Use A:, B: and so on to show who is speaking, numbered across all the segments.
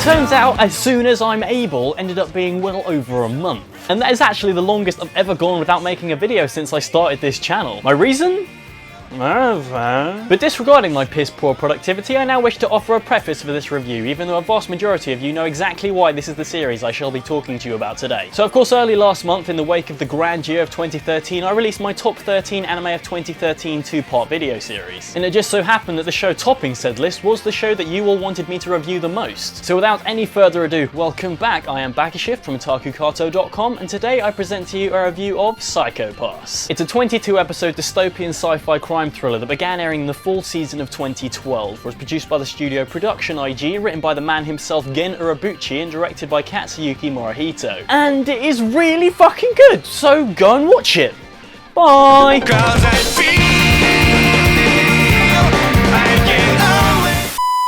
A: Turns out, as soon as I'm able ended up being well over a month. And that is actually the longest I've ever gone without making a video since I started this channel. My reason? But disregarding my piss poor productivity, I now wish to offer a preface for this review, even though a vast majority of you know exactly why this is the series I shall be talking to you about today. So of course, early last month, in the wake of the grand year of 2013, I released my top 13 anime of 2013 two-part video series. And it just so happened that the show topping said list was the show that you all wanted me to review the most. So without any further ado, welcome back. I am BakaShift from otakukato.com, and today I present to you a review of Psycho Pass. It's a 22-episode dystopian sci-fi crime thriller that began airing in the fall season of 2012, was produced by the studio Production IG, written by the man himself Gen Urobuchi, and directed by Katsuyuki Morihito. And it is really fucking good, so go and watch it. Bye!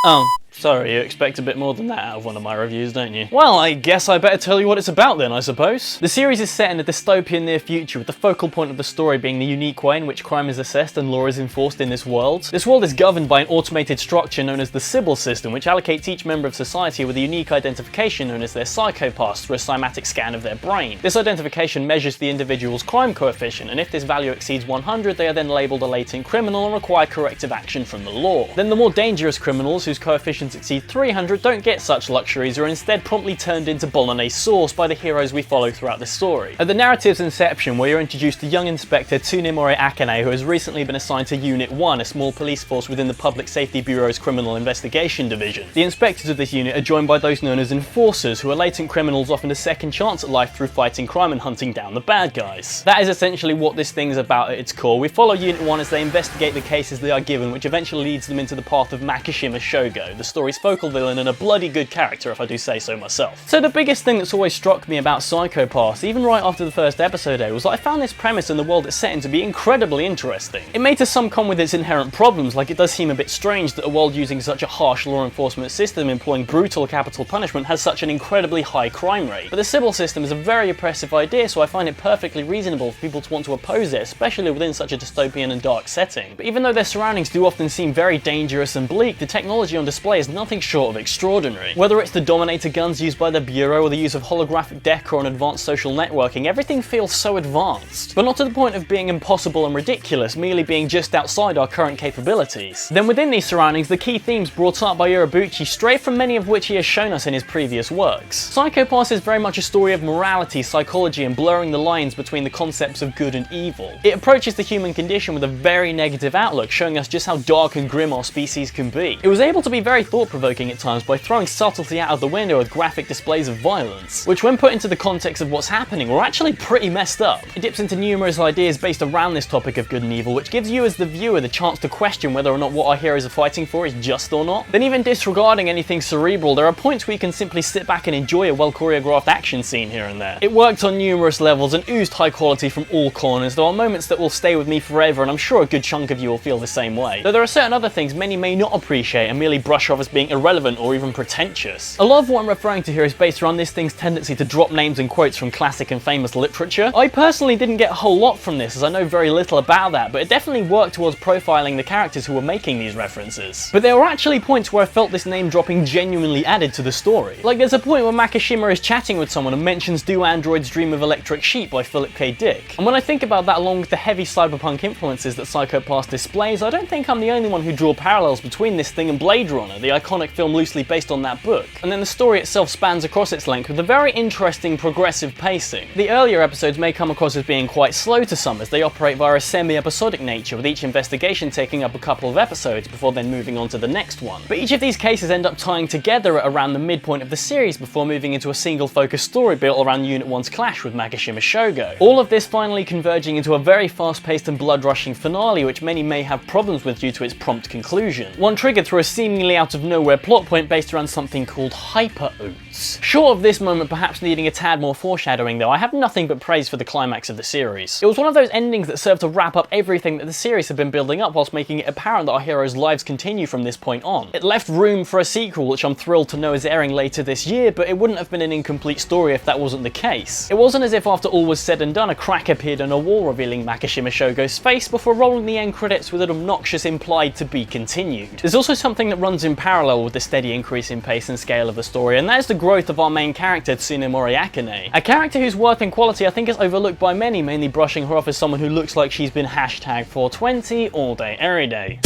A: Oh. Sorry, you expect a bit more than that out of one of my reviews, don't you? Well, I guess I better tell you what it's about then, I suppose. The series is set in a dystopian near future, with the focal point of the story being the unique way in which crime is assessed and law is enforced in this world. This world is governed by an automated structure known as the Sybil system, which allocates each member of society with a unique identification known as their Psycho Pass through a cymatic scan of their brain. This identification measures the individual's crime coefficient, and if this value exceeds 100, they are then labelled a latent criminal and require corrective action from the law. Then the more dangerous criminals, whose coefficients exceed 300, don't get such luxuries, or are instead promptly turned into bolognese sauce by the heroes we follow throughout the story. At the narrative's inception, where you're introduced to young Inspector Tsunemori Akane, who has recently been assigned to Unit 1, a small police force within the Public Safety Bureau's Criminal Investigation Division. The inspectors of this unit are joined by those known as enforcers, who are latent criminals offered a second chance at life through fighting crime and hunting down the bad guys. That is essentially what this thing's about at its core. We follow Unit 1 as they investigate the cases they are given, which eventually leads them into the path of Makishima Shogo, the story's focal villain and a bloody good character, if I do say so myself. So the biggest thing that's always struck me about Psycho Pass, even right after the first episode aired, was that I found this premise and the world it's set in to be incredibly interesting. It may to some come with its inherent problems, like it does seem a bit strange that a world using such a harsh law enforcement system employing brutal capital punishment has such an incredibly high crime rate. But the Sybil system is a very oppressive idea, so I find it perfectly reasonable for people to want to oppose it, especially within such a dystopian and dark setting. But even though their surroundings do often seem very dangerous and bleak, the technology on display is nothing short of extraordinary. Whether it's the Dominator guns used by the Bureau or the use of holographic decor and advanced social networking, everything feels so advanced. But not to the point of being impossible and ridiculous, merely being just outside our current capabilities. Then within these surroundings, the key themes brought up by Urobuchi stray from many of which he has shown us in his previous works. Psycho Pass is very much a story of morality, psychology, and blurring the lines between the concepts of good and evil. It approaches the human condition with a very negative outlook, showing us just how dark and grim our species can be. It was able to be very thought-provoking at times by throwing subtlety out of the window with graphic displays of violence, which when put into the context of what's happening were actually pretty messed up. It dips into numerous ideas based around this topic of good and evil, which gives you as the viewer the chance to question whether or not what our heroes are fighting for is just or not. Then even disregarding anything cerebral, there are points where you can simply sit back and enjoy a well-choreographed action scene here and there. It worked on numerous levels and oozed high quality from all corners. There are moments that will stay with me forever, and I'm sure a good chunk of you will feel the same way. Though there are certain other things many may not appreciate and merely brush off as being irrelevant or even pretentious. A lot of what I'm referring to here is based around this thing's tendency to drop names and quotes from classic and famous literature. I personally didn't get a whole lot from this, as I know very little about that, but it definitely worked towards profiling the characters who were making these references. But there were actually points where I felt this name dropping genuinely added to the story. Like there's a point where Makishima is chatting with someone and mentions Do Androids Dream of Electric Sheep by Philip K. Dick. And when I think about that along with the heavy cyberpunk influences that Psycho Pass displays, I don't think I'm the only one who draw parallels between this thing and Blade Runner, the iconic film loosely based on that book. And then the story itself spans across its length with a very interesting progressive pacing. The earlier episodes may come across as being quite slow to some, as they operate via a semi-episodic nature, with each investigation taking up a couple of episodes before then moving on to the next one. But each of these cases end up tying together at around the midpoint of the series before moving into a single focused story built around Unit 1's clash with Makishima Shogo. All of this finally converging into a very fast-paced and blood-rushing finale, which many may have problems with due to its prompt conclusion. One triggered through a seemingly out-of-nowhere plot point based around something called Hyper Oats. Short of this moment perhaps needing a tad more foreshadowing though, I have nothing but praise for the climax of the series. It was one of those endings that served to wrap up everything that the series had been building up whilst making it apparent that our heroes' lives continue from this point on. It left room for a sequel, which I'm thrilled to know is airing later this year, but it wouldn't have been an incomplete story if that wasn't the case. It wasn't as if after all was said and done a crack appeared on a wall revealing Makishima Shogo's face before rolling the end credits with an obnoxious implied to be continued. There's also something that runs in parallel parallel with the steady increase in pace and scale of the story, and that is the growth of our main character, Tsunemori Akane. A character whose worth and quality I think is overlooked by many, mainly brushing her off as someone who looks like she's been hashtag 420 all day, every day.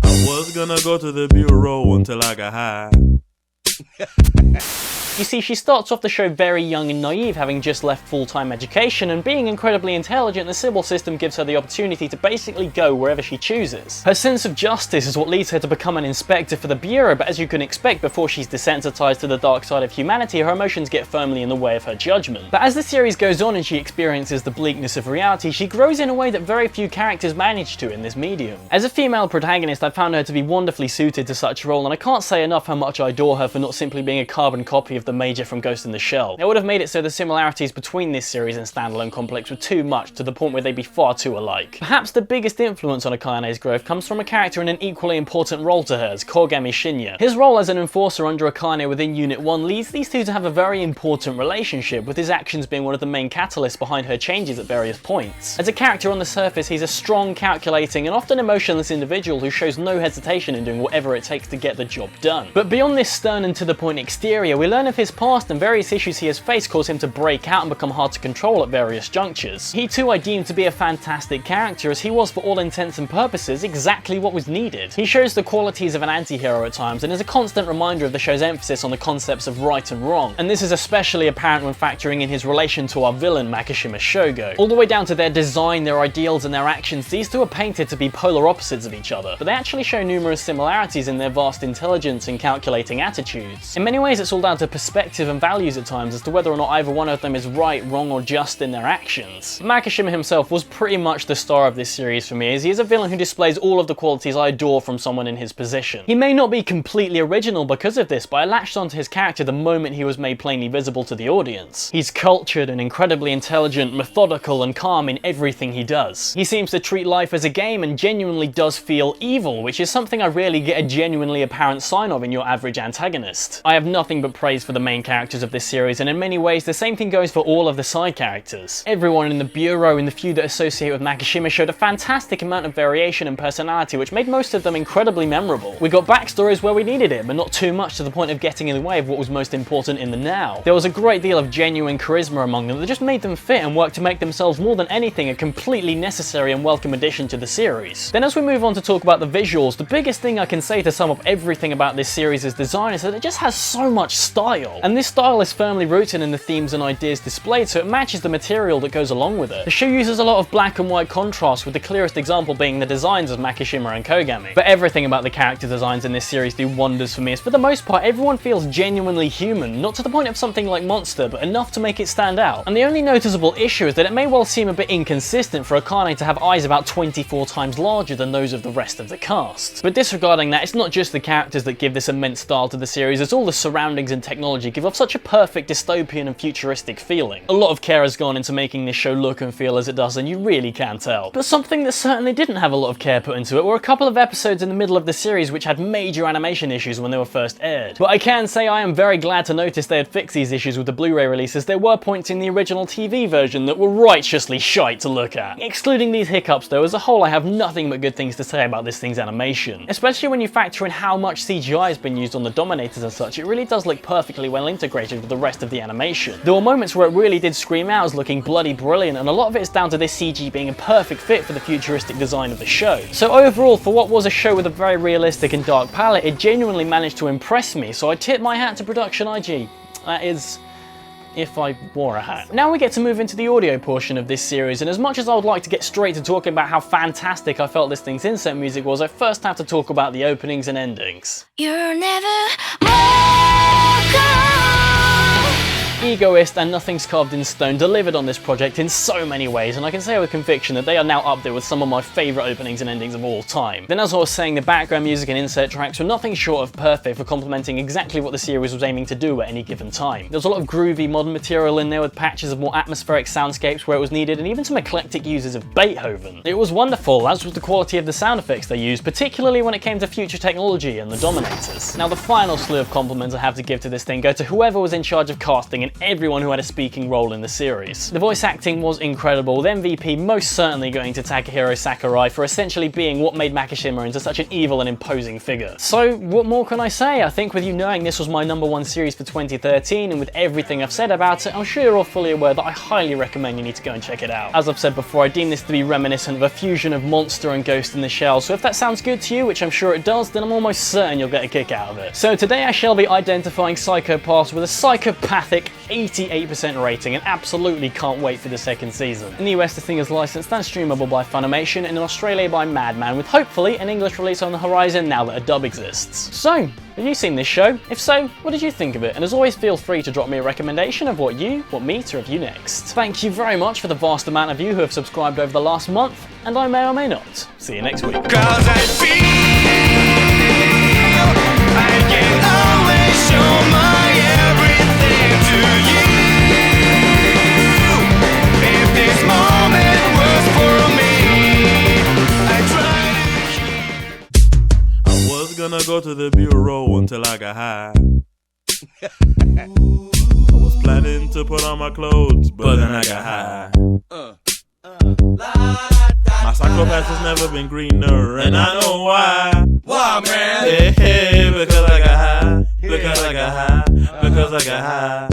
B: I was gonna go to the bureau until I got high.
A: You see, she starts off the show very young and naive, having just left full-time education, and being incredibly intelligent, the Sybil system gives her the opportunity to basically go wherever she chooses. Her sense of justice is what leads her to become an inspector for the Bureau, but as you can expect, before she's desensitized to the dark side of humanity, her emotions get firmly in the way of her judgment. But as the series goes on and she experiences the bleakness of reality, she grows in a way that very few characters manage to in this medium. As a female protagonist, I found her to be wonderfully suited to such a role, and I can't say enough how much I adore her for not simply being a carbon copy of the Major from Ghost in the Shell. It would have made it so the similarities between this series and Standalone Complex were too much, to the point where they'd be far too alike. Perhaps the biggest influence on Akane's growth comes from a character in an equally important role to hers, Kogami Shinya. His role as an enforcer under Akane within Unit 1 leads these two to have a very important relationship, with his actions being one of the main catalysts behind her changes at various points. As a character on the surface, he's a strong, calculating, and often emotionless individual who shows no hesitation in doing whatever it takes to get the job done. But beyond this stern and to-the-point exterior, we learn of his past and various issues he has faced cause him to break out and become hard to control at various junctures. He too I deem to be a fantastic character, as he was for all intents and purposes exactly what was needed. He shows the qualities of an anti-hero at times and is a constant reminder of the show's emphasis on the concepts of right and wrong, and this is especially apparent when factoring in his relation to our villain Makishima Shogo. All the way down to their design, their ideals and their actions, these two are painted to be polar opposites of each other, but they actually show numerous similarities in their vast intelligence and calculating attitudes. In many ways it's all down to perspective and values at times as to whether or not either one of them is right, wrong or just in their actions. Makishima himself was pretty much the star of this series for me, as he is a villain who displays all of the qualities I adore from someone in his position. He may not be completely original because of this, but I latched onto his character the moment he was made plainly visible to the audience. He's cultured and incredibly intelligent, methodical and calm in everything he does. He seems to treat life as a game and genuinely does feel evil, which is something I rarely get a genuinely apparent sign of in your average antagonist. I have nothing but praise for the main characters of this series, and in many ways the same thing goes for all of the side characters. Everyone in the Bureau and the few that associate with Makishima showed a fantastic amount of variation and personality, which made most of them incredibly memorable. We got backstories where we needed it, but not too much to the point of getting in the way of what was most important in the now. There was a great deal of genuine charisma among them that just made them fit and worked to make themselves more than anything a completely necessary and welcome addition to the series. Then as we move on to talk about the visuals, the biggest thing I can say to sum up everything about this series' design is that it just has so much style. And this style is firmly rooted in the themes and ideas displayed, so it matches the material that goes along with it. The show uses a lot of black and white contrast, with the clearest example being the designs of Makishima and Kogami. But everything about the character designs in this series do wonders for me, as for the most part everyone feels genuinely human, not to the point of something like Monster, but enough to make it stand out. And the only noticeable issue is that it may well seem a bit inconsistent for Akane to have eyes about 24 times larger than those of the rest of the cast. But disregarding that, it's not just the characters that give this immense style to the series, as all the surroundings and technology give off such a perfect dystopian and futuristic feeling. A lot of care has gone into making this show look and feel as it does, and you really can tell. But something that certainly didn't have a lot of care put into it were a couple of episodes in the middle of the series which had major animation issues when they were first aired. But I can say I am very glad to notice they had fixed these issues with the Blu-ray release, as there were points in the original TV version that were righteously shite to look at. Excluding these hiccups though, as a whole I have nothing but good things to say about this thing's animation. Especially when you factor in how much CGI has been used on the Dominators and such, it really does look perfectly well integrated with the rest of the animation. There were moments where it really did scream out as looking bloody brilliant, and a lot of it is down to this CG being a perfect fit for the futuristic design of the show. So overall, for what was a show with a very realistic and dark palette, it genuinely managed to impress me, so I tip my hat to Production IG. That is, if I wore a hat. Now we get to move into the audio portion of this series, and as much as I would like to get straight to talking about how fantastic I felt this thing's insert music was, I first have to talk about the openings and endings.
C: You're never welcome.
A: Egoist and Nothing's Carved in Stone delivered on this project in so many ways, and I can say with conviction that they are now up there with some of my favourite openings and endings of all time. Then as I was saying, the background music and insert tracks were nothing short of perfect for complementing exactly what the series was aiming to do at any given time. There was a lot of groovy modern material in there, with patches of more atmospheric soundscapes where it was needed, and even some eclectic uses of Beethoven. It was wonderful, as was the quality of the sound effects they used, particularly when it came to future technology and the Dominators. Now the final slew of compliments I have to give to this thing go to whoever was in charge of casting and everyone who had a speaking role in the series. The voice acting was incredible, with MVP most certainly going to Takahiro Sakurai for essentially being what made Makishima into such an evil and imposing figure. So what more can I say? I think with you knowing this was my #1 series for 2013, and with everything I've said about it, I'm sure you're all fully aware that I highly recommend you need to go and check it out. As I've said before, I deem this to be reminiscent of a fusion of Monster and Ghost in the Shell, so if that sounds good to you, which I'm sure it does, then I'm almost certain you'll get a kick out of it. So today I shall be identifying Psycho Pass with a psychopathic 88% rating, and absolutely can't wait for the second season. In the US, the thing is licensed and streamable by Funimation, and in Australia by Madman, with hopefully an English release on the horizon now that a dub exists. So, have you seen this show? If so, what did you think of it? And as always, feel free to drop me a recommendation of what you want me to review next. Thank you very much for the vast amount of you who have subscribed over the last month, and I may or may not see you next week.
C: 'Cause I feel I can always show my everything to you. If this moment was for me, I tried.
B: I was gonna go to the bureau until I got high. I was planning to put on my clothes, but then I got high. My psychopath has never been greener, and I know why.
C: Why, man?
B: Hey, because I got high. Because I got high. Because I got high.